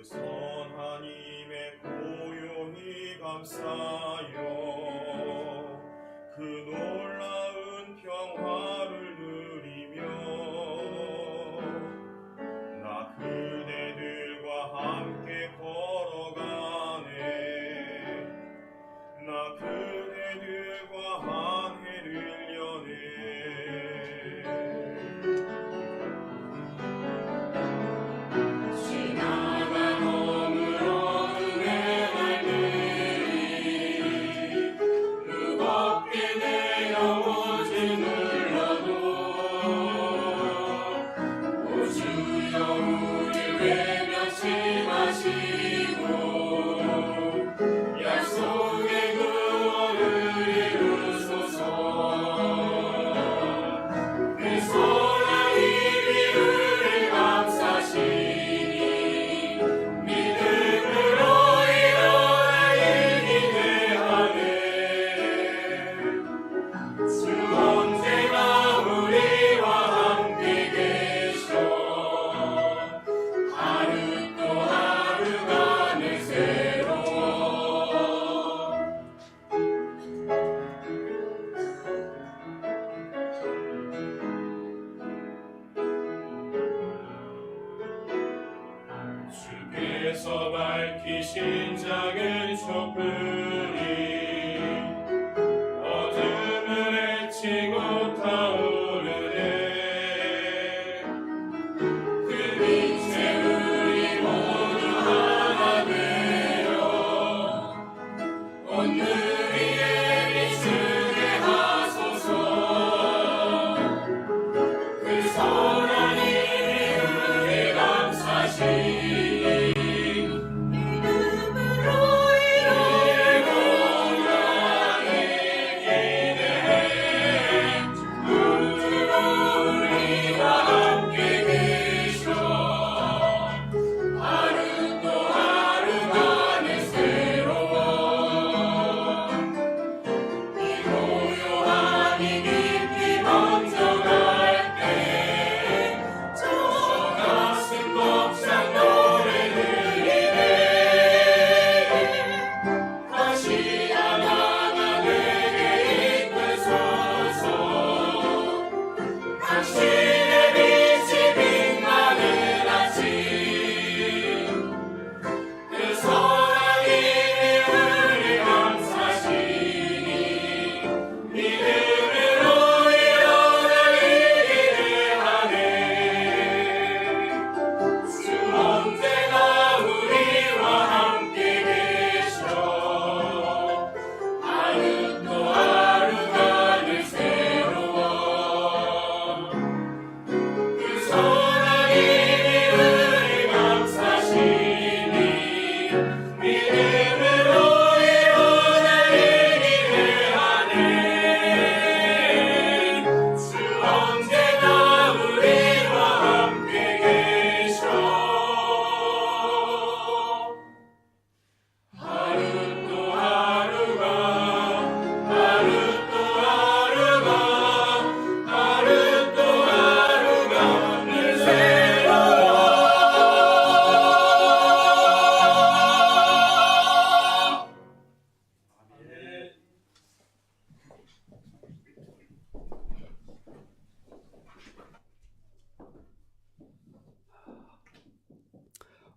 선한 힘에 고요히 감사하여 그 놀라운 평화를 누리며 나 그대들과 함께 걸어가네. 나 그대들과 항해를 여네. 주께서 밝히신 작은 촛불이 어둠을 헤치고 타오르네. 그 빛에 우리 모두 하나 되어 온 누리에 비추게 하소서. 그 선한 힘이 우리 감사시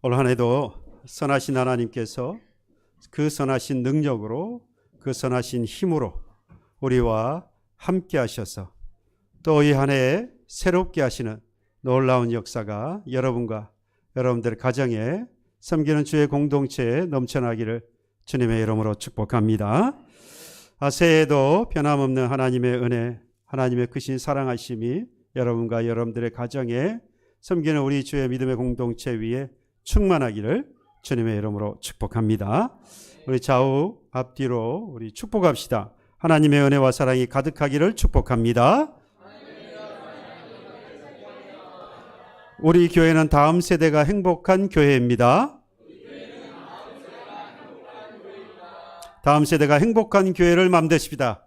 올 한 해도 선하신 하나님께서 그 선하신 능력으로 그 선하신 힘으로 우리와 함께 하셔서 또 이 한 해에 새롭게 하시는 놀라운 역사가 여러분과 여러분들 가정에 섬기는 주의 공동체에 넘쳐나기를 주님의 이름으로 축복합니다. 새해에도 변함없는 하나님의 은혜, 하나님의 크신 사랑하심이 여러분과 여러분들의 가정에 섬기는 우리 주의 믿음의 공동체 위에 충만하기를 주님의 이름으로 축복합니다. 우리 좌우 앞뒤로 우리 축복합시다. 하나님의 은혜와 사랑이 가득하기를 축복합니다. 우리 교회는 다음 세대가 행복한 교회입니다. 다음 세대가 행복한 교회를 만드십시다.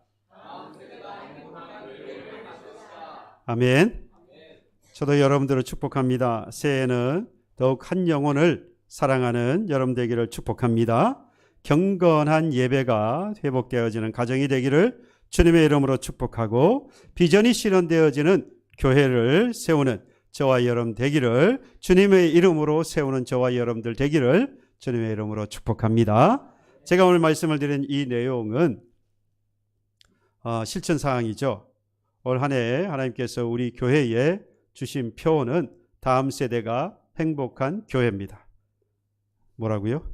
아멘. 저도 여러분들을 축복합니다. 새해에는 더욱 한 영혼을 사랑하는 여러분 되기를 축복합니다. 경건한 예배가 회복되어지는 가정이 되기를 주님의 이름으로 축복하고, 비전이 실현되어지는 교회를 세우는 저와 여러분 되기를, 주님의 이름으로 세우는 저와 여러분들 되기를 주님의 이름으로 축복합니다. 제가 오늘 말씀을 드린 이 내용은 실천 사항이죠. 올 한 해 하나님께서 우리 교회에 주신 표어는 다음 세대가 행복한 교회입니다. 뭐라고요?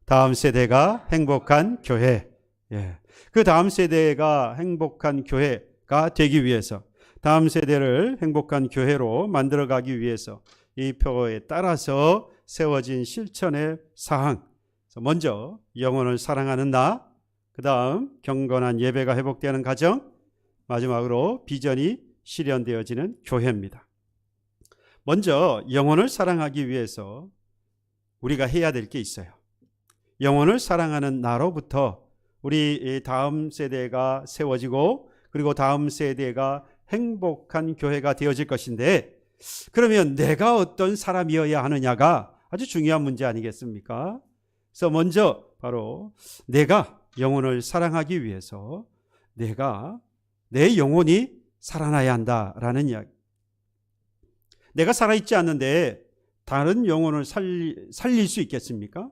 다음 세대가 행복한 교회. 예. 그 다음 세대가 행복한 교회가 되기 위해서, 다음 세대를 행복한 교회로 만들어가기 위해서 이 표어에 따라서 세워진 실천의 사항. 먼저 영혼을 사랑하는 나, 그 다음 경건한 예배가 회복되는 가정, 마지막으로 비전이 실현되어지는 교회입니다. 먼저 영혼을 사랑하기 위해서 우리가 해야 될 게 있어요. 영혼을 사랑하는 나로부터 우리 다음 세대가 세워지고, 그리고 다음 세대가 행복한 교회가 되어질 것인데, 그러면 내가 어떤 사람이어야 하느냐가 아주 중요한 문제 아니겠습니까? 그래서 먼저 바로 내가 영혼을 사랑하기 위해서 내 영혼이 살아나야 한다라는 이야기. 내가 살아있지 않는데 다른 영혼을 살릴 수 있겠습니까?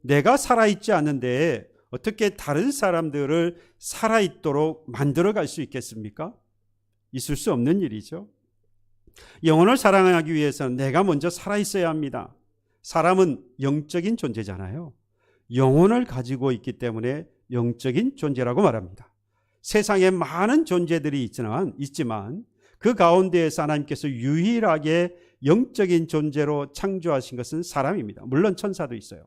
내가 살아있지 않는데 어떻게 다른 사람들을 살아있도록 만들어갈 수 있겠습니까? 있을 수 없는 일이죠. 영혼을 사랑하기 위해서는 내가 먼저 살아있어야 합니다. 사람은 영적인 존재잖아요. 영혼을 가지고 있기 때문에 영적인 존재라고 말합니다. 세상에 많은 존재들이 있지만 그 가운데에서 하나님께서 유일하게 영적인 존재로 창조하신 것은 사람입니다. 물론 천사도 있어요.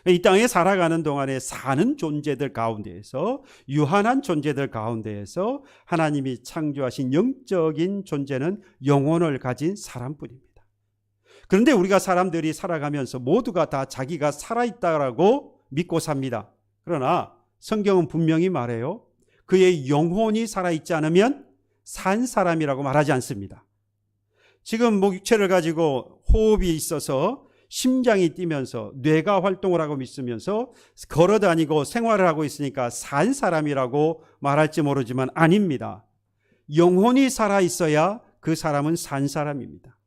이 땅에 살아가는 동안에 사는 존재들 가운데에서, 유한한 존재들 가운데에서 하나님이 창조하신 영적인 존재는 영혼을 가진 사람뿐입니다. 그런데 우리가 사람들이 살아가면서 모두가 다 자기가 살아있다라고 믿고 삽니다. 그러나 성경은 분명히 말해요. 그의 영혼이 살아있지 않으면 산 사람이라고 말하지 않습니다. 지금 육체를 가지고 호흡이 있어서 심장이 뛰면서 뇌가 활동을 하고 있으면서 걸어다니고 생활을 하고 있으니까 산 사람이라고 말할지 모르지만 아닙니다. 영혼이 살아있어야 그 사람은 산 사람입니다.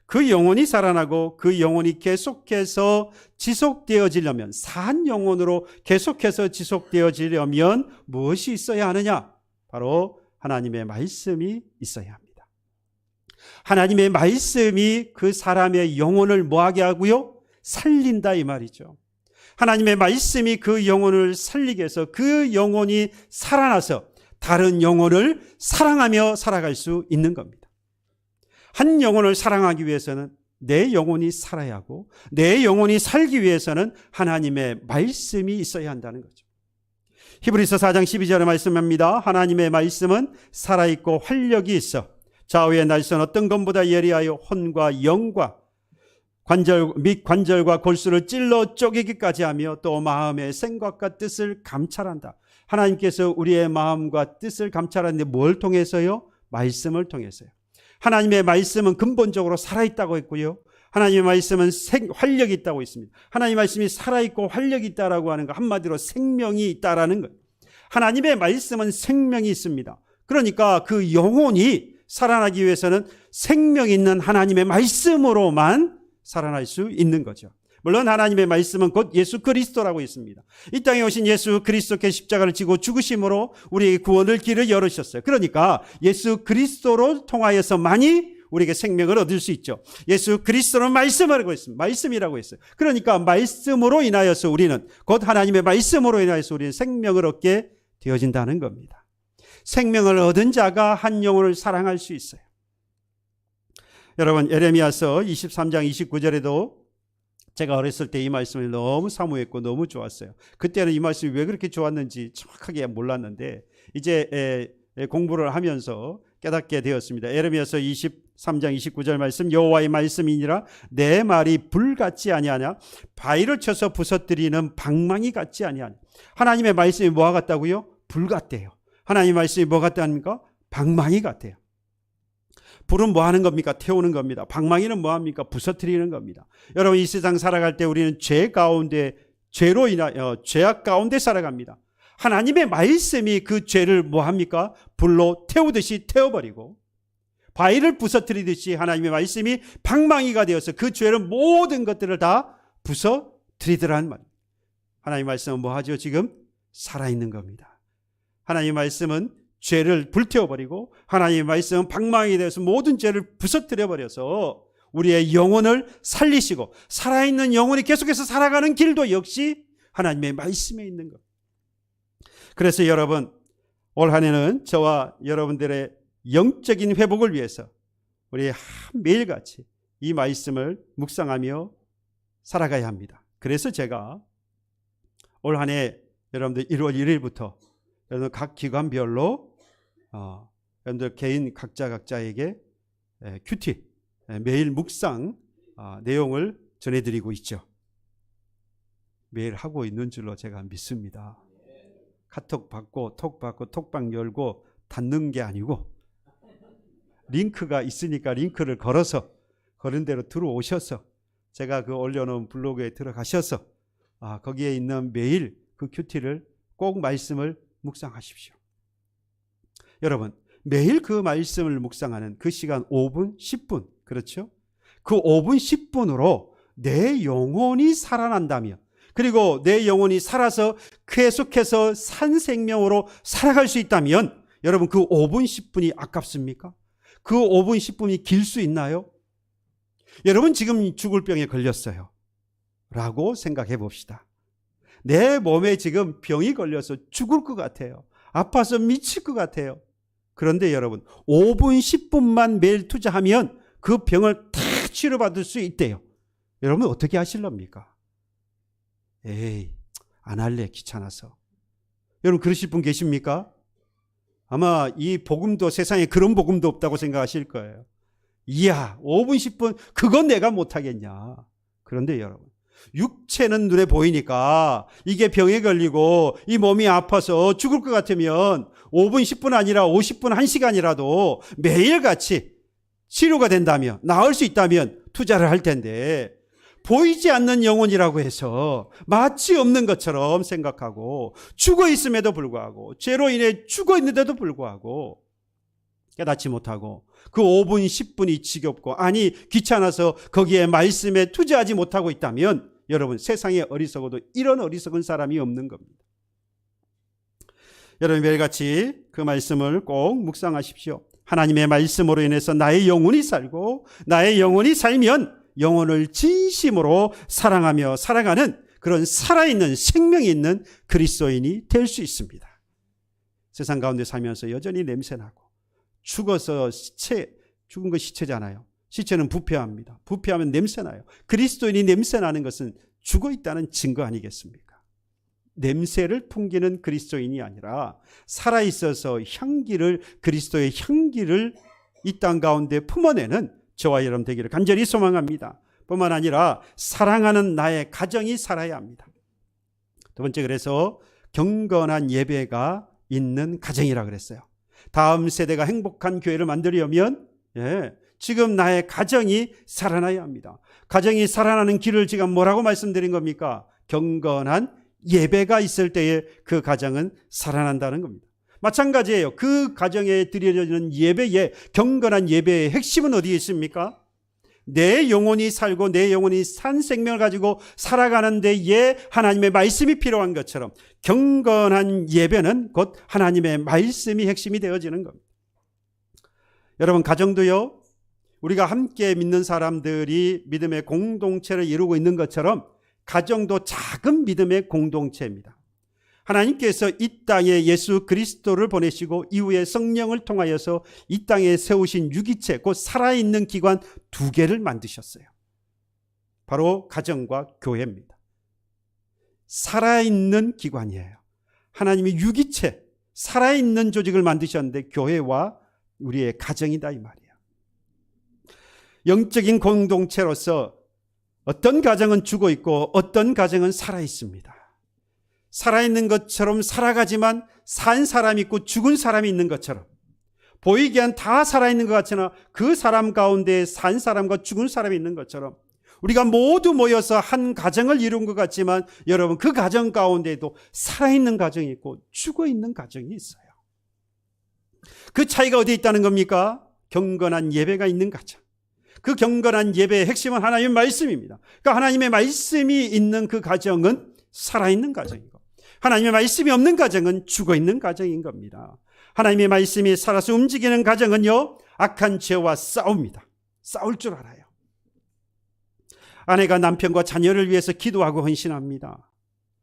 그 영혼이 살아나고 그 영혼이 계속해서 지속되어지려면, 산 영혼으로 계속해서 지속되어지려면 무엇이 있어야 하느냐? 바로 하나님의 말씀이 있어야 합니다. 하나님의 말씀이 그 사람의 영혼을 뭐하게 하고요? 살린다 이 말이죠. 하나님의 말씀이 그 영혼을 살리게 해서 그 영혼이 살아나서 다른 영혼을 사랑하며 살아갈 수 있는 겁니다. 한 영혼을 사랑하기 위해서는 내 영혼이 살아야 하고, 내 영혼이 살기 위해서는 하나님의 말씀이 있어야 한다는 거죠. 히브리서 4장 12절에 말씀합니다. 하나님의 말씀은 살아있고 활력이 있어 좌우의 날선 어떤 것보다 예리하여 혼과 영과 관절과 골수를 찔러 쪼개기까지 하며 또 마음의 생각과 뜻을 감찰한다. 하나님께서 우리의 마음과 뜻을 감찰하는데 뭘 통해서요? 말씀을 통해서요. 하나님의 말씀은 근본적으로 살아있다고 했고요. 하나님의 말씀은 활력이 있다고 했습니다. 하나님의 말씀이 살아있고 활력이 있다라고 하는 거, 한마디로 생명이 있다라는 거예요. 하나님의 말씀은 생명이 있습니다. 그러니까 그 영혼이 살아나기 위해서는 생명 있는 하나님의 말씀으로만 살아날 수 있는 거죠. 물론 하나님의 말씀은 곧 예수 그리스도라고 있습니다. 이 땅에 오신 예수 그리스도께 십자가를 지고 죽으심으로 우리에게 구원을 길을 열으셨어요. 그러니까 예수 그리스도로 통하여서만이 우리에게 생명을 얻을 수 있죠. 예수 그리스도는 말씀이라고 했습니다. 말씀이라고 했어요. 그러니까 말씀으로 인하여서 우리는, 곧 하나님의 말씀으로 인하여서 우리는 생명을 얻게 되어진다는 겁니다. 생명을 얻은 자가 한 영혼을 사랑할 수 있어요. 여러분, 에레미야서 23장 29절에도 제가 어렸을 때 이 말씀을 너무 사모했고 너무 좋았어요. 그때는 이 말씀이 왜 그렇게 좋았는지 정확하게 몰랐는데 이제 공부를 하면서 깨닫게 되었습니다. 에레미야서 23장 29절 말씀, 여호와의 말씀이니라 내 말이 불같지 아니하냐 바위를 쳐서 부서뜨리는 방망이 같지 아니하냐. 하나님의 말씀이 뭐와 같다고요? 불 같대요. 하나님의 말씀이 뭐 같답니까? 방망이 같아요. 불은 뭐 하는 겁니까? 태우는 겁니다. 방망이는 뭐 합니까? 부서뜨리는 겁니다. 여러분, 이 세상 살아갈 때 우리는 죄로 인하여 죄악 가운데 살아갑니다. 하나님의 말씀이 그 죄를 뭐 합니까? 불로 태우듯이 태워버리고, 바위를 부서뜨리듯이 하나님의 말씀이 방망이가 되어서 그 죄를 모든 것들을 다 부서뜨리더란 말입니다. 하나님의 말씀은 뭐 하죠? 지금 살아있는 겁니다. 하나님의 말씀은 죄를 불태워버리고, 하나님의 말씀은 방망이에 대해서 모든 죄를 부서뜨려버려서 우리의 영혼을 살리시고, 살아있는 영혼이 계속해서 살아가는 길도 역시 하나님의 말씀에 있는 것. 그래서 여러분, 올 한 해는 저와 여러분들의 영적인 회복을 위해서 우리 매일같이 이 말씀을 묵상하며 살아가야 합니다. 그래서 제가 올 한 해 여러분들 1월 1일부터 여러분 각 기관별로 여러분들 개인 각자에게 큐티 매일 묵상 내용을 전해드리고 있죠. 매일 하고 있는 줄로 제가 믿습니다. 카톡 받고 톡방 열고 닫는 게 아니고, 링크가 있으니까 링크를 걸은 대로 들어오셔서 제가 그 올려놓은 블로그에 들어가셔서 거기에 있는 매일 그 큐티를 꼭 말씀을 묵상하십시오. 여러분, 매일 그 말씀을 묵상하는 그 시간 5분, 10분, 그렇죠? 그 5분, 10분으로 내 영혼이 살아난다며, 그리고 내 영혼이 살아서 계속해서 산 생명으로 살아갈 수 있다면, 여러분 그 5분, 10분이 아깝습니까? 그 5분, 10분이 길 수 있나요? 여러분 지금 죽을 병에 걸렸어요 라고 생각해 봅시다. 내 몸에 지금 병이 걸려서 죽을 것 같아요. 아파서 미칠 것 같아요. 그런데 여러분 5분, 10분만 매일 투자하면 그 병을 다 치료받을 수 있대요. 여러분 어떻게 하실랍니까? 에이, 안 할래, 귀찮아서. 여러분 그러실 분 계십니까? 아마 이 복음도, 세상에 그런 복음도 없다고 생각하실 거예요. 이야, 5분, 10분 그건 내가 못하겠냐. 그런데 여러분, 육체는 눈에 보이니까 이게 병에 걸리고 이 몸이 아파서 죽을 것 같으면 5분, 10분 아니라 50분, 1시간이라도 매일같이 치료가 된다면, 나을 수 있다면 투자를 할 텐데, 보이지 않는 영혼이라고 해서 마치 없는 것처럼 생각하고, 죽어 있음에도 불구하고, 죄로 인해 죽어 있는데도 불구하고 깨닫지 못하고, 그 5분, 10분이 지겹고, 아니 귀찮아서 거기에 말씀에 투자하지 못하고 있다면, 여러분 세상에 어리석어도 이런 어리석은 사람이 없는 겁니다. 여러분 매일같이 그 말씀을 꼭 묵상하십시오. 하나님의 말씀으로 인해서 나의 영혼이 살고, 나의 영혼이 살면 영혼을 진심으로 사랑하며 살아가는 그런 살아있는 생명이 있는 그리스도인이 될 수 있습니다. 세상 가운데 살면서 여전히 냄새나고, 죽어서 죽은 거 시체잖아요. 시체는 부패합니다. 부패하면 냄새나요. 그리스도인이 냄새나는 것은 죽어 있다는 증거 아니겠습니까? 냄새를 풍기는 그리스도인이 아니라 살아있어서 그리스도의 향기를 이 땅 가운데 품어내는 저와 여러분 되기를 간절히 소망합니다. 뿐만 아니라 사랑하는 나의 가정이 살아야 합니다. 두 번째, 그래서 경건한 예배가 있는 가정이라 그랬어요. 다음 세대가 행복한 교회를 만들려면 지금 나의 가정이 살아나야 합니다. 가정이 살아나는 길을 지금 뭐라고 말씀드린 겁니까? 경건한 예배가 있을 때에 그 가정은 살아난다는 겁니다. 마찬가지예요. 그 가정에 드려지는 예배의, 경건한 예배의 핵심은 어디에 있습니까? 내 영혼이 살고 내 영혼이 산 생명을 가지고 살아가는 데에 하나님의 말씀이 필요한 것처럼 경건한 예배는 곧 하나님의 말씀이 핵심이 되어지는 겁니다. 여러분 가정도요, 우리가 함께 믿는 사람들이 믿음의 공동체를 이루고 있는 것처럼 가정도 작은 믿음의 공동체입니다. 하나님께서 이 땅에 예수 그리스도를 보내시고 이후에 성령을 통하여서 이 땅에 세우신 유기체, 곧 살아있는 기관 2개를 만드셨어요. 바로 가정과 교회입니다. 살아있는 기관이에요. 하나님이 유기체, 살아있는 조직을 만드셨는데 교회와 우리의 가정이다 이 말이에요. 영적인 공동체로서 어떤 가정은 죽어 있고 어떤 가정은 살아 있습니다. 살아있는 것처럼 살아가지만 산 사람이 있고 죽은 사람이 있는 것처럼, 보이기엔 다 살아있는 것 같으나 그 사람 가운데 산 사람과 죽은 사람이 있는 것처럼 우리가 모두 모여서 한 가정을 이룬 것 같지만 여러분, 그 가정 가운데도 살아있는 가정이 있고 죽어있는 가정이 있어요. 그 차이가 어디에 있다는 겁니까? 경건한 예배가 있는 가정. 그 경건한 예배의 핵심은 하나님의 말씀입니다. 그러니까 하나님의 말씀이 있는 그 가정은 살아있는 가정이고, 하나님의 말씀이 없는 가정은 죽어있는 가정인 겁니다. 하나님의 말씀이 살아서 움직이는 가정은요, 악한 죄와 싸웁니다. 싸울 줄 알아요. 아내가 남편과 자녀를 위해서 기도하고 헌신합니다.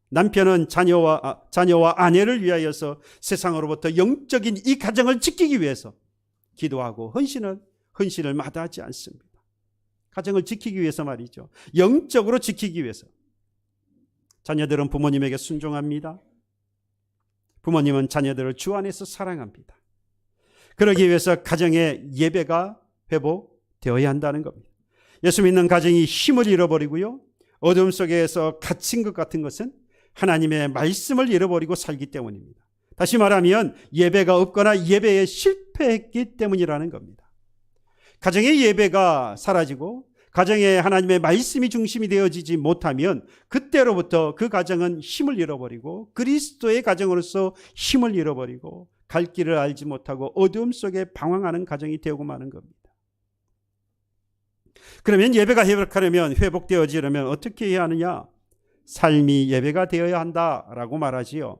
남편은 자녀와 아내를 위하여서 세상으로부터 영적인 이 가정을 지키기 위해서 기도하고 헌신을 마다하지 않습니다. 가정을 지키기 위해서 말이죠. 영적으로 지키기 위해서. 자녀들은 부모님에게 순종합니다. 부모님은 자녀들을 주 안에서 사랑합니다. 그러기 위해서 가정의 예배가 회복되어야 한다는 겁니다. 예수 믿는 가정이 힘을 잃어버리고요, 어둠 속에서 갇힌 것 같은 것은 하나님의 말씀을 잃어버리고 살기 때문입니다. 다시 말하면 예배가 없거나 예배에 실패했기 때문이라는 겁니다. 가정의 예배가 사라지고 가정에 하나님의 말씀이 중심이 되어지지 못하면 그때로부터 그 가정은 힘을 잃어버리고 그리스도의 가정으로서 힘을 잃어버리고 갈 길을 알지 못하고 어둠 속에 방황하는 가정이 되고 마는 겁니다. 그러면 예배가 회복되어지려면 어떻게 해야 하느냐? 삶이 예배가 되어야 한다라고 말하지요.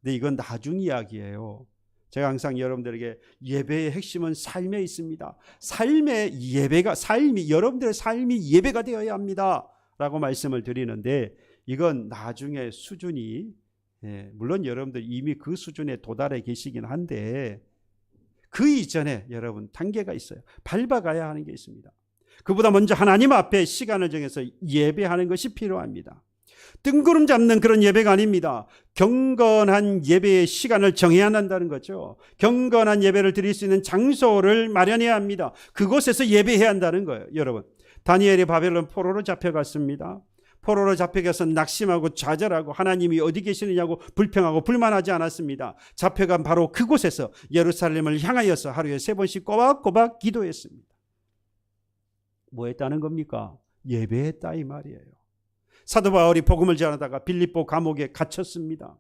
근데 이건 나중 이야기예요. 제가 항상 여러분들에게 예배의 핵심은 삶에 있습니다. 여러분들의 삶이 예배가 되어야 합니다 라고 말씀을 드리는데, 이건 나중에 수준이, 물론 여러분들 이미 그 수준에 도달해 계시긴 한데 그 이전에 여러분 단계가 있어요. 밟아가야 하는 게 있습니다. 그보다 먼저 하나님 앞에 시간을 정해서 예배하는 것이 필요합니다. 뜬구름 잡는 그런 예배가 아닙니다. 경건한 예배의 시간을 정해야 한다는 거죠. 경건한 예배를 드릴 수 있는 장소를 마련해야 합니다. 그곳에서 예배해야 한다는 거예요. 여러분, 다니엘이 바벨론 포로로 잡혀갔습니다. 포로로 잡혀가서 낙심하고 좌절하고 하나님이 어디 계시느냐고 불평하고 불만하지 않았습니다. 잡혀간 바로 그곳에서 예루살렘을 향하여서 하루에 3번씩 꼬박꼬박 기도했습니다. 뭐 했다는 겁니까? 예배했다 이 말이에요. 사도 바울이 복음을 전하다가 빌립보 감옥에 갇혔습니다.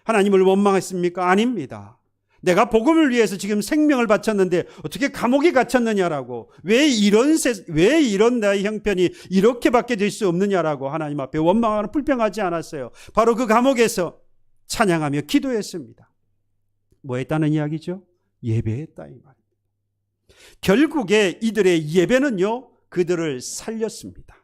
하나님을 원망했습니까? 아닙니다. 내가 복음을 위해서 지금 생명을 바쳤는데 어떻게 감옥에 갇혔느냐라고, 왜 이런 나의 형편이 이렇게밖에 될 수 없느냐라고 하나님 앞에 원망하고 불평하지 않았어요. 바로 그 감옥에서 찬양하며 기도했습니다. 뭐 했다는 이야기죠? 예배했다 이 말입니다. 결국에 이들의 예배는요, 그들을 살렸습니다.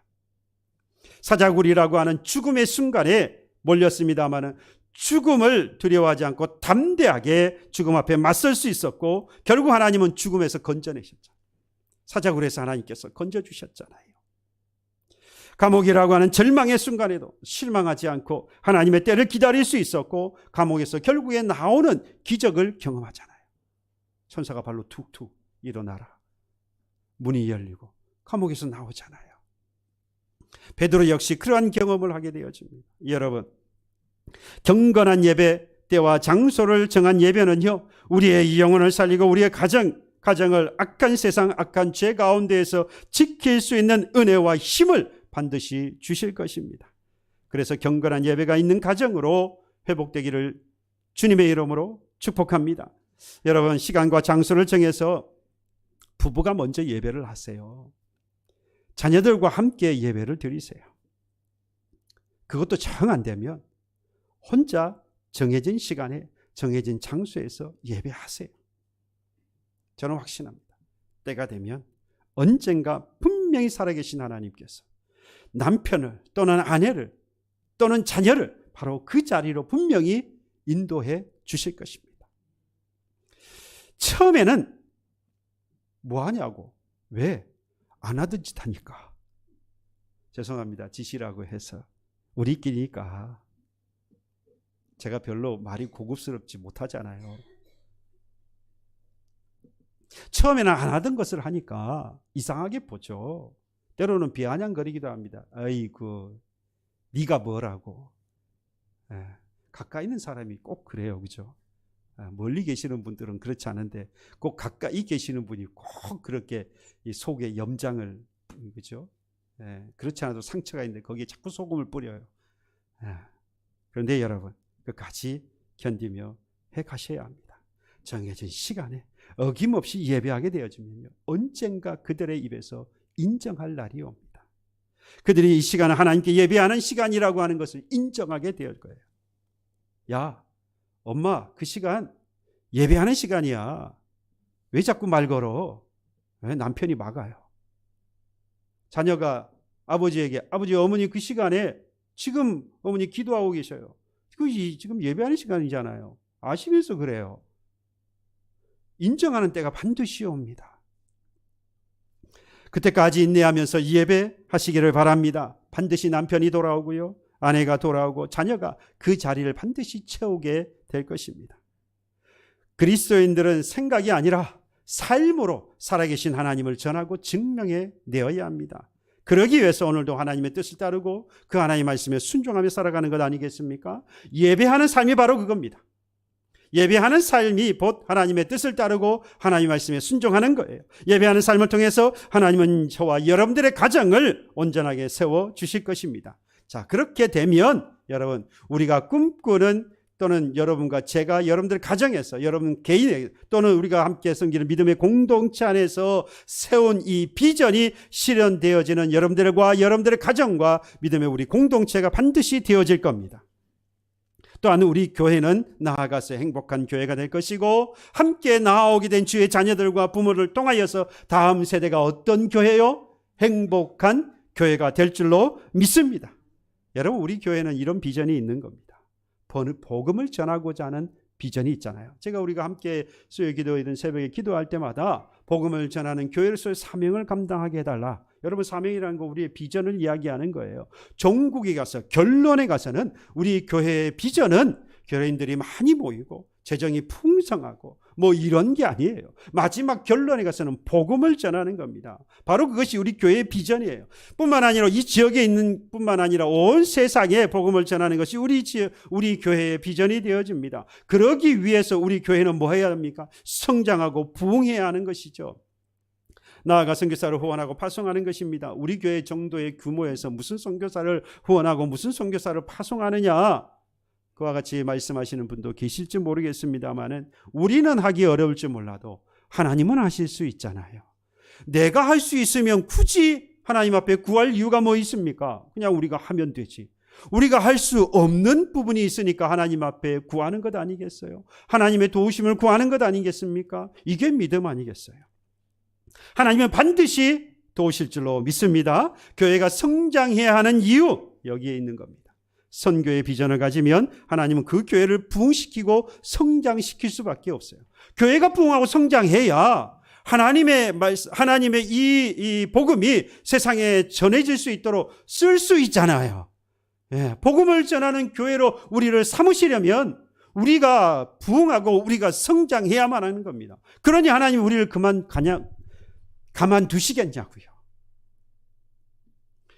사자굴이라고 하는 죽음의 순간에 몰렸습니다마는 죽음을 두려워하지 않고 담대하게 죽음 앞에 맞설 수 있었고, 결국 하나님은 죽음에서 건져내셨잖아요. 사자굴에서 하나님께서 건져주셨잖아요. 감옥이라고 하는 절망의 순간에도 실망하지 않고 하나님의 때를 기다릴 수 있었고, 감옥에서 결국에 나오는 기적을 경험하잖아요. 천사가 발로 툭툭 일어나라, 문이 열리고 감옥에서 나오잖아요. 베드로 역시 그러한 경험을 하게 되어집니다. 여러분, 경건한 예배 때와 장소를 정한 예배는요, 우리의 영혼을 살리고 우리의 가정을 악한 세상, 악한 죄 가운데에서 지킬 수 있는 은혜와 힘을 반드시 주실 것입니다. 그래서 경건한 예배가 있는 가정으로 회복되기를 주님의 이름으로 축복합니다. 여러분, 시간과 장소를 정해서 부부가 먼저 예배를 하세요. 자녀들과 함께 예배를 드리세요. 그것도 정 안 되면 혼자 정해진 시간에 정해진 장소에서 예배하세요. 저는 확신합니다. 때가 되면 언젠가 분명히 살아계신 하나님께서 남편을 또는 아내를 또는 자녀를 바로 그 자리로 분명히 인도해 주실 것입니다. 처음에는 뭐 하냐고, 왜? 안 하던 짓 하니까. 죄송합니다. 짓이라고 해서 우리끼리니까 제가 별로 말이 고급스럽지 못하잖아요. 처음에는 안 하던 것을 하니까 이상하게 보죠. 때로는 비아냥거리기도 합니다. 아이고, 네가 뭐라고. 가까이 있는 사람이 꼭 그래요, 그죠? 멀리 계시는 분들은 그렇지 않은데 꼭 가까이 계시는 분이 꼭 그렇게 이 속에 염장을, 그죠? 그렇지 않아도 상처가 있는데 거기에 자꾸 소금을 뿌려요. 그런데 여러분, 끝까지 견디며 해 가셔야 합니다. 정해진 시간에 어김없이 예배하게 되어지면요, 언젠가 그들의 입에서 인정할 날이 옵니다. 그들이 이 시간을 하나님께 예배하는 시간이라고 하는 것을 인정하게 될 거예요. 야, 엄마, 그 시간 예배하는 시간이야. 왜 자꾸 말 걸어? 왜 남편이 막아요? 자녀가 아버지에게, 아버지, 어머니 그 시간에 지금 어머니 기도하고 계셔요. 지금 예배하는 시간이잖아요. 아시면서 그래요. 인정하는 때가 반드시 옵니다. 그때까지 인내하면서 예배하시기를 바랍니다. 반드시 남편이 돌아오고요, 아내가 돌아오고 자녀가 그 자리를 반드시 채우게 될 것입니다. 그리스도인들은 생각이 아니라 삶으로 살아계신 하나님을 전하고 증명해 내어야 합니다. 그러기 위해서 오늘도 하나님의 뜻을 따르고 그 하나님 말씀에 순종하며 살아가는 것 아니겠습니까? 예배하는 삶이 바로 그겁니다. 예배하는 삶이 곧 하나님의 뜻을 따르고 하나님 말씀에 순종하는 거예요. 예배하는 삶을 통해서 하나님은 저와 여러분들의 가정을 온전하게 세워주실 것입니다. 자, 그렇게 되면 여러분, 우리가 꿈꾸는, 또는 여러분과 제가 여러분들 가정에서, 여러분 개인에게, 또는 우리가 함께 섬기는 믿음의 공동체 안에서 세운 이 비전이 실현되어지는 여러분들과 여러분들의 가정과 믿음의 우리 공동체가 반드시 되어질 겁니다. 또한 우리 교회는 나아가서 행복한 교회가 될 것이고, 함께 나아오게 된 주의 자녀들과 부모를 통하여서 다음 세대가 어떤 교회요? 행복한 교회가 될 줄로 믿습니다. 여러분, 우리 교회는 이런 비전이 있는 겁니다. 복음을 전하고자 하는 비전이 있잖아요. 제가 우리가 함께 수요 기도이든 새벽에 기도할 때마다 복음을 전하는 교회로서의 사명을 감당하게 해달라. 여러분, 사명이라는 거 우리의 비전을 이야기하는 거예요. 종국에 가서, 결론에 가서는 우리 교회의 비전은 교회인들이 많이 모이고 재정이 풍성하고 뭐 이런 게 아니에요. 마지막 결론에 가서는 복음을 전하는 겁니다. 바로 그것이 우리 교회의 비전이에요. 뿐만 아니라 이 지역에 있는 뿐만 아니라 온 세상에 복음을 전하는 것이 우리 교회의 비전이 되어집니다. 그러기 위해서 우리 교회는 뭐 해야 합니까? 성장하고 부흥해야 하는 것이죠. 나아가 선교사를 후원하고 파송하는 것입니다. 우리 교회 정도의 규모에서 무슨 선교사를 후원하고 무슨 선교사를 파송하느냐, 그와 같이 말씀하시는 분도 계실지 모르겠습니다만은, 우리는 하기 어려울지 몰라도 하나님은 하실 수 있잖아요. 내가 할 수 있으면 굳이 하나님 앞에 구할 이유가 뭐 있습니까? 그냥 우리가 하면 되지. 우리가 할 수 없는 부분이 있으니까 하나님 앞에 구하는 것 아니겠어요? 하나님의 도우심을 구하는 것 아니겠습니까? 이게 믿음 아니겠어요? 하나님은 반드시 도우실 줄로 믿습니다. 교회가 성장해야 하는 이유, 여기에 있는 겁니다. 선교의 비전을 가지면 하나님은 그 교회를 부흥시키고 성장시킬 수밖에 없어요. 교회가 부흥하고 성장해야 하나님의 이 복음이 세상에 전해질 수 있도록 쓸 수 있잖아요. 복음을 전하는 교회로 우리를 삼으시려면 우리가 부흥하고 우리가 성장해야만 하는 겁니다. 그러니 하나님 우리를 가만두시겠냐고요.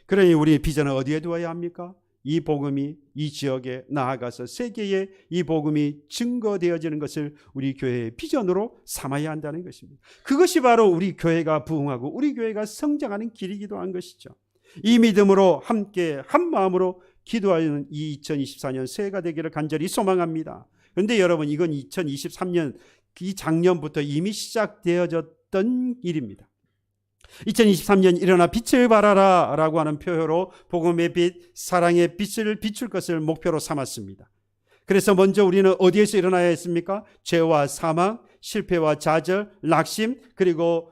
그러니 우리의 비전을 어디에 두어야 합니까? 이 복음이 이 지역에 나아가서 세계에 이 복음이 증거되어지는 것을 우리 교회의 비전으로 삼아야 한다는 것입니다. 그것이 바로 우리 교회가 부흥하고 우리 교회가 성장하는 길이기도 한 것이죠. 이 믿음으로 함께 한 마음으로 기도하는 이 2024년 새해가 되기를 간절히 소망합니다. 그런데 여러분, 이건 2023년 이 작년부터 이미 시작되어졌던 일입니다. 2023년 일어나 빛을 발하라 라고 하는 표현으로 복음의 빛, 사랑의 빛을 비출 것을 목표로 삼았습니다. 그래서 먼저 우리는 어디에서 일어나야 했습니까? 죄와 사망, 실패와 좌절, 낙심, 그리고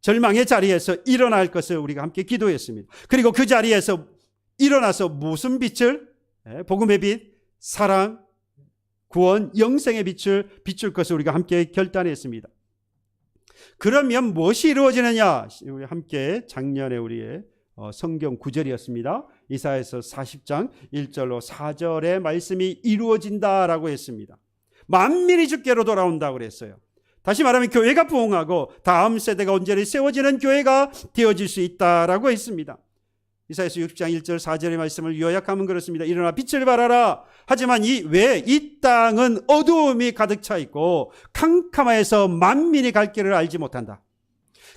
절망의 자리에서 일어날 것을 우리가 함께 기도했습니다. 그리고 그 자리에서 일어나서 무슨 빛을? 복음의 빛, 사랑, 구원, 영생의 빛을 비출 것을 우리가 함께 결단했습니다. 그러면 무엇이 이루어지느냐? 우리 함께 작년에 우리의 성경 구절이었습니다. 이사야서 40장 1절로 4절의 말씀이 이루어진다라고 했습니다. 만민이 주께로 돌아온다고 그랬어요. 다시 말하면 교회가 부흥하고 다음 세대가 온전히 세워지는 교회가 되어질 수 있다라고 했습니다. 이사야서 60장 1절 4절의 말씀을 요약하면 그렇습니다. 일어나 빛을 발하라. 하지만 이 땅은 어두움이 가득 차 있고 캄캄하여서 만민이 갈 길을 알지 못한다.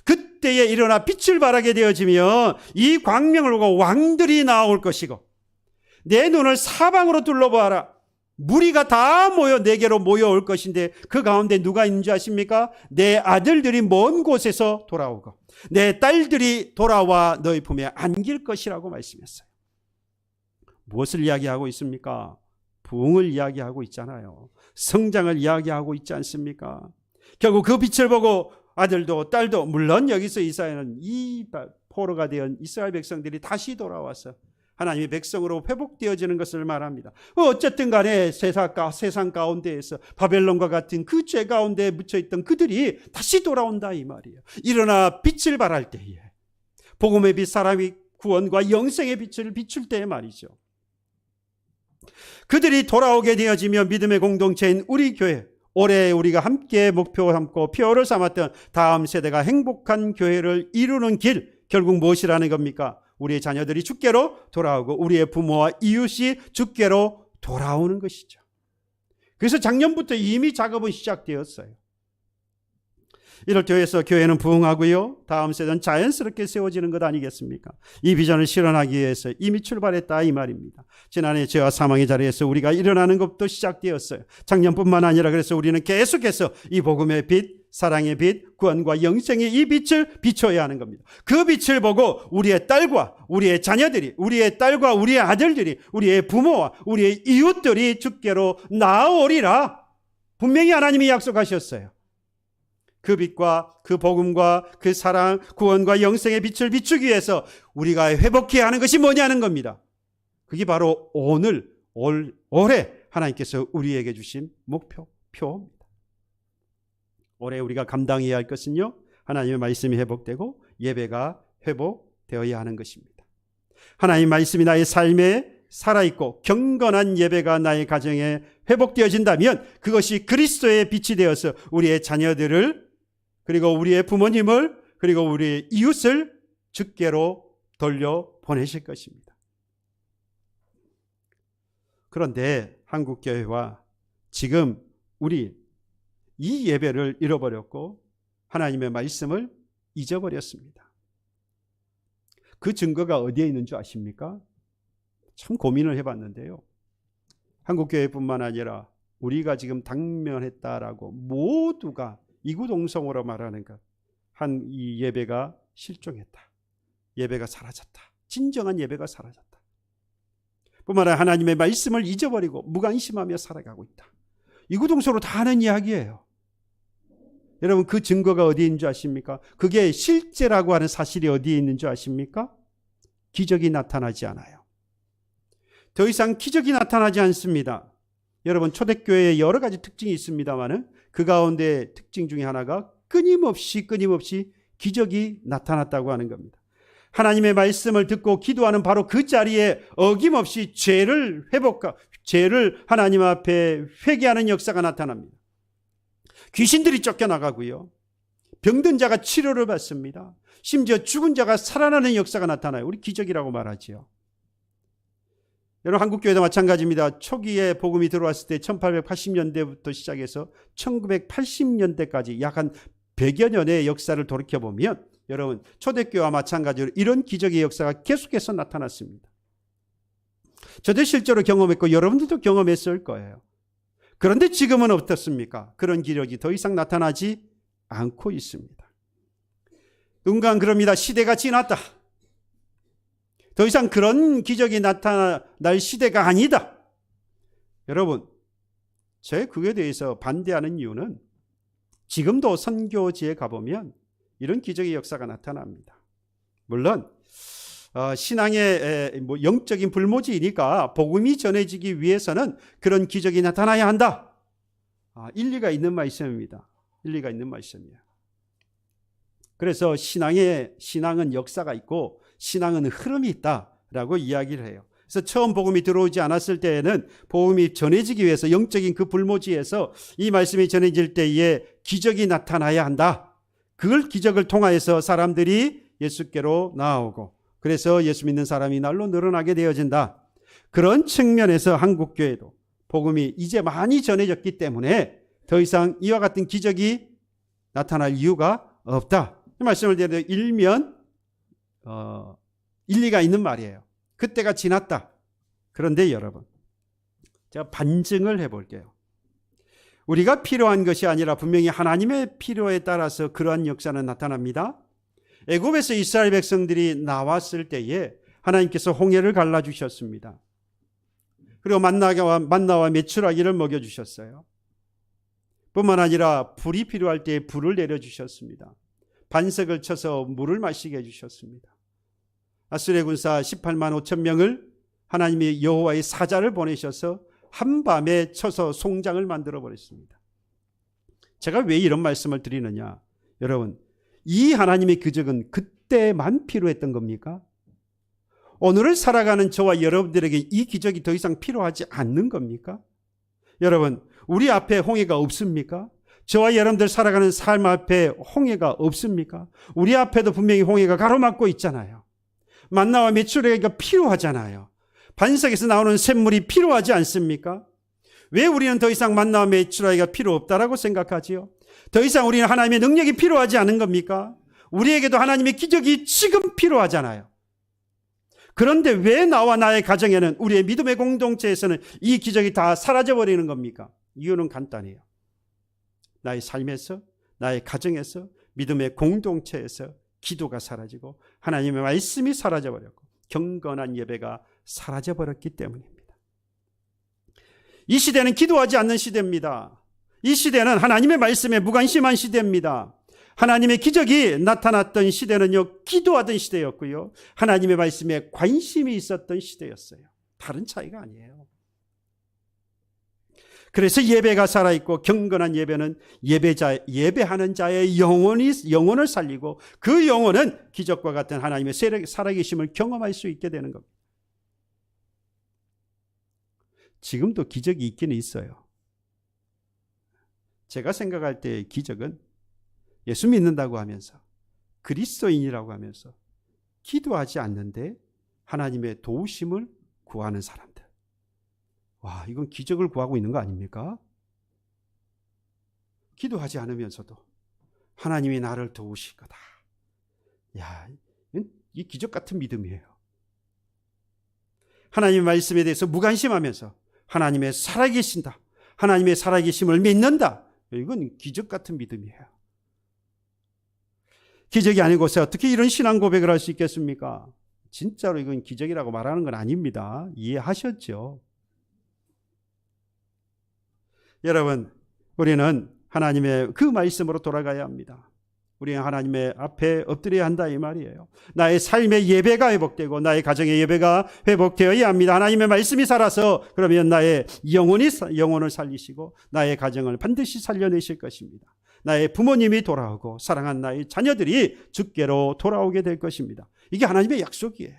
그때에 일어나 빛을 발하게 되어지면 이 광명을 보고 왕들이 나올 것이고 내 눈을 사방으로 둘러보아라. 무리가 다 모여 내게로 모여올 것인데 그 가운데 누가 있는 줄 아십니까? 내 아들들이 먼 곳에서 돌아오고 내 딸들이 돌아와 너희 품에 안길 것이라고 말씀했어요. 무엇을 이야기하고 있습니까? 부흥을 이야기하고 있잖아요. 성장을 이야기하고 있지 않습니까? 결국 그 빛을 보고 아들도 딸도, 물론 여기서 이사야는 이 포로가 되어 이스라엘 백성들이 다시 돌아와서 하나님의 백성으로 회복되어지는 것을 말합니다. 어쨌든 간에 세상 가운데에서 바벨론과 같은 그 죄 가운데 묻혀있던 그들이 다시 돌아온다 이 말이에요. 일어나 빛을 발할 때에, 복음의 빛, 사람의 구원과 영생의 빛을 비출 때에 말이죠. 그들이 돌아오게 되어지면 믿음의 공동체인 우리 교회, 올해 우리가 함께 목표 삼고 표를 삼았던 다음 세대가 행복한 교회를 이루는 길, 결국 무엇이라는 겁니까? 우리의 자녀들이 주께로 돌아오고 우리의 부모와 이웃이 주께로 돌아오는 것이죠. 그래서 작년부터 이미 작업은 시작되었어요. 이럴 때에서 교회는 부흥하고요, 다음 세대는 자연스럽게 세워지는 것 아니겠습니까? 이 비전을 실현하기 위해서 이미 출발했다 이 말입니다. 지난해 죄와 사망의 자리에서 우리가 일어나는 것부터 시작되었어요. 작년뿐만 아니라 그래서 우리는 계속해서 이 복음의 빛, 사랑의 빛, 구원과 영생의 이 빛을 비춰야 하는 겁니다. 그 빛을 보고 우리의 딸과 우리의 자녀들이, 우리의 딸과 우리의 아들들이, 우리의 부모와 우리의 이웃들이 주께로 나아오리라. 분명히 하나님이 약속하셨어요. 그 빛과 그 복음과 그 사랑, 구원과 영생의 빛을 비추기 위해서 우리가 회복해야 하는 것이 뭐냐는 겁니다. 그게 바로 올해 하나님께서 우리에게 주신 목표입니다. 올해 우리가 감당해야 할 것은요, 하나님의 말씀이 회복되고 예배가 회복되어야 하는 것입니다. 하나님의 말씀이 나의 삶에 살아있고 경건한 예배가 나의 가정에 회복되어진다면 그것이 그리스도의 빛이 되어서 우리의 자녀들을, 그리고 우리의 부모님을, 그리고 우리의 이웃을 주께로 돌려보내실 것입니다. 그런데 한국교회와 지금 우리 이 예배를 잃어버렸고 하나님의 말씀을 잊어버렸습니다. 그 증거가 어디에 있는 줄 아십니까? 참 고민을 해봤는데요. 한국교회뿐만 아니라 우리가 지금 당면했다라고 모두가 이구동성으로 말하는 것, 한 이 예배가 실종했다. 예배가 사라졌다. 진정한 예배가 사라졌다. 뿐만 아니라 하나님의 말씀을 잊어버리고 무관심하며 살아가고 있다. 이구동성으로 다 하는 이야기예요. 여러분, 그 증거가 어디에 있는 줄 아십니까? 그게 실제라고 하는 사실이 어디에 있는 줄 아십니까? 기적이 나타나지 않아요. 더 이상 기적이 나타나지 않습니다. 여러분, 초대교회에 여러 가지 특징이 있습니다만 그 가운데 특징 중에 하나가 끊임없이 기적이 나타났다고 하는 겁니다. 하나님의 말씀을 듣고 기도하는 바로 그 자리에 어김없이 죄를 하나님 앞에 회개하는 역사가 나타납니다. 귀신들이 쫓겨나가고요, 병든 자가 치료를 받습니다. 심지어 죽은 자가 살아나는 역사가 나타나요. 우리 기적이라고 말하지요. 여러분, 한국교회도 마찬가지입니다. 초기에 복음이 들어왔을 때 1880년대부터 시작해서 1980년대까지 약 한 100여 년의 역사를 돌이켜보면 여러분, 초대교회와 마찬가지로 이런 기적의 역사가 계속해서 나타났습니다. 저도 실제로 경험했고 여러분들도 경험했을 거예요. 그런데 지금은 어떻습니까? 그런 기적이 더 이상 나타나지 않고 있습니다. 누군가 그럽니다. 시대가 지났다. 더 이상 그런 기적이 나타날 시대가 아니다. 여러분, 제 그에 대해서 반대하는 이유는 지금도 선교지에 가보면 이런 기적의 역사가 나타납니다. 물론 신앙의 영적인 불모지이니까 복음이 전해지기 위해서는 그런 기적이 나타나야 한다. 일리가 있는 말씀입니다. 일리가 있는 말씀이에요. 그래서 신앙은 역사가 있고 신앙은 흐름이 있다라고 이야기를 해요. 그래서 처음 복음이 들어오지 않았을 때에는 복음이 전해지기 위해서 영적인 그 불모지에서 이 말씀이 전해질 때에 기적이 나타나야 한다. 그걸 기적을 통하여서 사람들이 예수께로 나아오고 그래서 예수 믿는 사람이 날로 늘어나게 되어진다. 그런 측면에서 한국교회도 복음이 이제 많이 전해졌기 때문에 더 이상 이와 같은 기적이 나타날 이유가 없다. 이 말씀을 드려도 일면 일리가 있는 말이에요. 그때가 지났다. 그런데 여러분, 제가 반증을 해볼게요. 우리가 필요한 것이 아니라 분명히 하나님의 필요에 따라서 그러한 역사는 나타납니다. 애굽에서 이스라엘 백성들이 나왔을 때에 하나님께서 홍해를 갈라주셨습니다. 그리고 만나와 메추라기를 먹여주셨어요. 뿐만 아니라 불이 필요할 때 불을 내려주셨습니다. 반석을 쳐서 물을 마시게 해주셨습니다. 아수르의 군사 18만 5천 명을 하나님이 여호와의 사자를 보내셔서 한밤에 쳐서 송장을 만들어 버렸습니다. 제가 왜 이런 말씀을 드리느냐? 여러분, 이 하나님의 기적은 그때만 필요했던 겁니까? 오늘을 살아가는 저와 여러분들에게 이 기적이 더 이상 필요하지 않는 겁니까? 여러분, 우리 앞에 홍해가 없습니까? 저와 여러분들 살아가는 삶 앞에 홍해가 없습니까? 우리 앞에도 분명히 홍해가 가로막고 있잖아요. 만나와 메추라기가 필요하잖아요. 반석에서 나오는 샘물이 필요하지 않습니까? 왜 우리는 더 이상 만나와 메추라기가 필요 없다라고 생각하지요? 더 이상 우리는 하나님의 능력이 필요하지 않은 겁니까? 우리에게도 하나님의 기적이 지금 필요하잖아요. 그런데 왜 나와 나의 가정에는, 우리의 믿음의 공동체에서는 이 기적이 다 사라져버리는 겁니까? 이유는 간단해요. 나의 삶에서, 나의 가정에서, 믿음의 공동체에서 기도가 사라지고 하나님의 말씀이 사라져버렸고 경건한 예배가 사라져버렸기 때문입니다. 이 시대는 기도하지 않는 시대입니다. 이 시대는 하나님의 말씀에 무관심한 시대입니다. 하나님의 기적이 나타났던 시대는요, 기도하던 시대였고요, 하나님의 말씀에 관심이 있었던 시대였어요. 다른 차이가 아니에요. 그래서 예배가 살아있고 경건한 예배는 예배하는 자의 영혼을 살리고 그 영혼은 기적과 같은 하나님의 살아계심을 경험할 수 있게 되는 겁니다. 지금도 기적이 있기는 있어요. 제가 생각할 때 기적은 예수 믿는다고 하면서, 그리스도인이라고 하면서 기도하지 않는데 하나님의 도우심을 구하는 사람들. 와, 이건 기적을 구하고 있는 거 아닙니까? 기도하지 않으면서도 하나님이 나를 도우실 거다. 야, 이 기적 같은 믿음이에요. 하나님의 말씀에 대해서 무관심하면서 하나님의 살아계신다, 하나님의 살아계심을 믿는다. 이건 기적 같은 믿음이에요. 기적이 아니고서 어떻게 이런 신앙 고백을 할 수 있겠습니까? 진짜로 이건 기적이라고 말하는 건 아닙니다. 이해하셨죠? 여러분, 우리는 하나님의 그 말씀으로 돌아가야 합니다. 우리는 하나님의 앞에 엎드려야 한다 이 말이에요. 나의 삶의 예배가 회복되고 나의 가정의 예배가 회복되어야 합니다. 하나님의 말씀이 살아서 그러면 나의 영혼을 살리시고 나의 가정을 반드시 살려내실 것입니다. 나의 부모님이 돌아오고 사랑한 나의 자녀들이 주께로 돌아오게 될 것입니다. 이게 하나님의 약속이에요.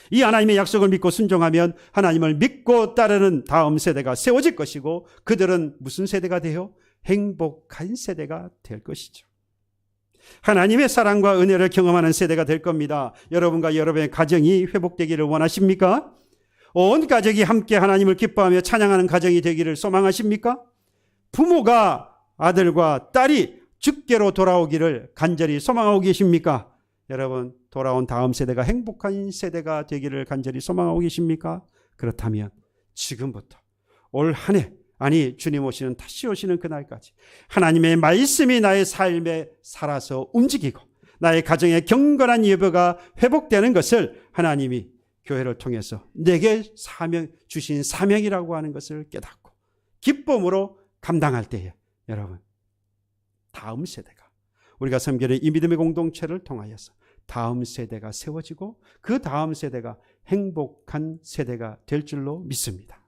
이 하나님의 약속을 믿고 순종하면 하나님을 믿고 따르는 다음 세대가 세워질 것이고 그들은 무슨 세대가 돼요? 행복한 세대가 될 것이죠. 하나님의 사랑과 은혜를 경험하는 세대가 될 겁니다. 여러분과 여러분의 가정이 회복되기를 원하십니까? 온 가족이 함께 하나님을 기뻐하며 찬양하는 가정이 되기를 소망하십니까? 부모가 아들과 딸이 주께로 돌아오기를 간절히 소망하고 계십니까? 여러분, 돌아온 다음 세대가 행복한 세대가 되기를 간절히 소망하고 계십니까? 그렇다면 지금부터 올 한 해, 아니 주님 오시는 다시 오시는 그날까지 하나님의 말씀이 나의 삶에 살아서 움직이고 나의 가정의 경건한 예배가 회복되는 것을 하나님이 교회를 통해서 내게 주신 사명이라고 하는 것을 깨닫고 기쁨으로 감당할 때에 여러분, 다음 세대가, 우리가 섬기는 이 믿음의 공동체를 통하여서 다음 세대가 세워지고 그 다음 세대가 행복한 세대가 될 줄로 믿습니다.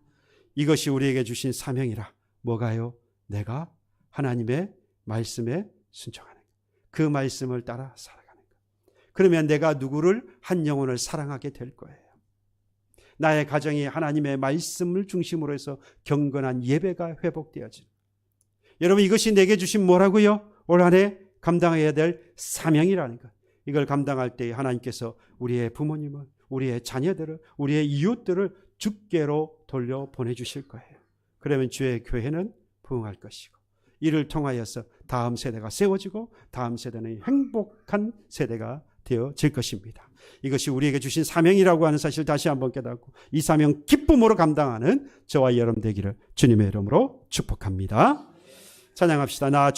이것이 우리에게 주신 사명이라. 뭐가요? 내가 하나님의 말씀에 순종하는 것, 그 말씀을 따라 살아가는 것. 그러면 내가 누구를, 한 영혼을 사랑하게 될 거예요. 나의 가정이 하나님의 말씀을 중심으로 해서 경건한 예배가 회복되어지는. 여러분, 이것이 내게 주신 뭐라고요? 올 한 해 감당해야 될 사명이라는 것. 이걸 감당할 때 하나님께서 우리의 부모님을, 우리의 자녀들을, 우리의 이웃들을 주께로 돌려 보내주실 거예요. 그러면 주의 교회는 부흥할 것이고, 이를 통하여서 다음 세대가 세워지고 다음 세대는 행복한 세대가 되어질 것입니다. 이것이 우리에게 주신 사명이라고 하는 사실을 다시 한번 깨닫고 이 사명 기쁨으로 감당하는 저와 여러분 되기를 주님의 이름으로 축복합니다. 찬양합시다. 나